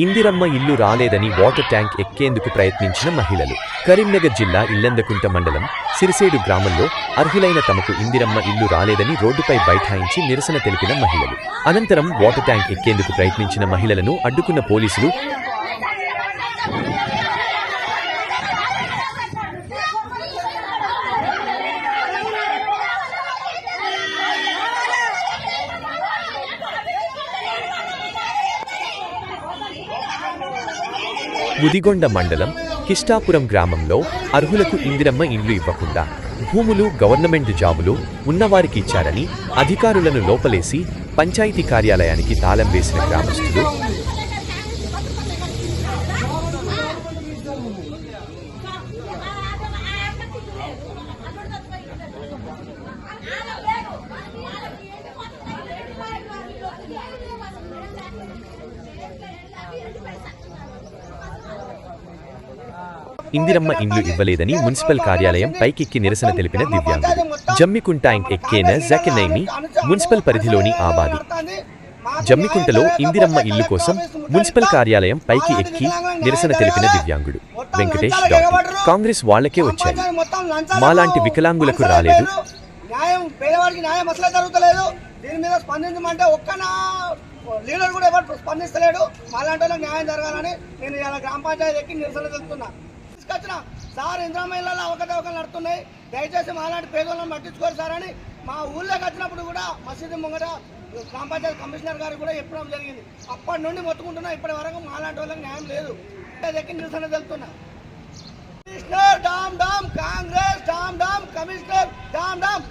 ఇందిరమ్మ ఇల్లు రాలేదని water tank ఎక్కేందుకు ప్రయత్నించిన మహిళలు. కరీంనగర్ జిల్లా ఇల్లందకుంట మండలం సిరిసేడు గ్రామంలో అర్హులైన తమకు ఇందిరమ్మ ఇల్లు రాలేదని రోడ్డుపై బైఠాయించి నిరసన తెలిపిన మహిళలు. అనంతరం వాటర్ ట్యాంక్ ఎక్కేందుకు ప్రయత్నించిన మహిళలను అడ్డుకున్న పోలీసులు ముదిగొండ మండలం కిష్టాపురం గ్రామంలో అర్హులకు ఇందిరమ్మ ఇండ్లు ఇవ్వకుండా భూములు గవర్నమెంట్ జాబులు ఉన్నవారికి ఇచ్చారని అధికారులను లోపలేసి పంచాయతీ కార్యాలయానికి తాళం వేసిన గ్రామస్తులు ఇందిరమ్మ ఇండ్లు ఇవ్వలేదని మున్సిపల్ కార్యాలయం పైకెక్కి నిరసన తెలిపిన దివ్యాంగులు. జమ్మికుంట ఎక్కేన జకనైని మున్సిపల్ పరిధిలోని ఆబాది జమ్మికుంటలో ఇందిరమ్మ ఇల్లు కోసం మున్సిపల్ కార్యాలయం పైకి ఎక్కి నిరసన తెలిపిన దివ్యాంగుడు వెంకటేష్ డాక్టర్ కాంగ్రెస్ వాళ్లకే వచ్చాయి, మాలాంటి వికలాంగులకు రాలేదు. లీడర్ కూడా ఎవరు స్పందిస్తలేడు. మాలాంటి వాళ్ళకి న్యాయం జరగాలని నేను ఇలా గ్రామ పంచాయతీ ఎక్కి నిరసన తెలుపుతున్నా. తీసుకొచ్చిన సార్ ఇందిరమ్మ ఇళ్ళలో అవకతవకలు నడుతున్నాయి, దయచేసి మాలాంటి పేదలను పట్టించుకోరు సార్ అని మా ఊళ్ళోకి వచ్చినప్పుడు కూడా మసీదు ముంగట గ్రామ పంచాయతీ కమిషనర్ గారు కూడా చెప్పడం జరిగింది. అప్పటి నుండి మొత్తుకుంటున్నా, ఇప్పటి వరకు మాలాంటి వాళ్ళకి న్యాయం లేదు. ఎక్కి నిరసన తెలుపుతున్నా. Commissioner down down, Congress down down, commissioner down dam.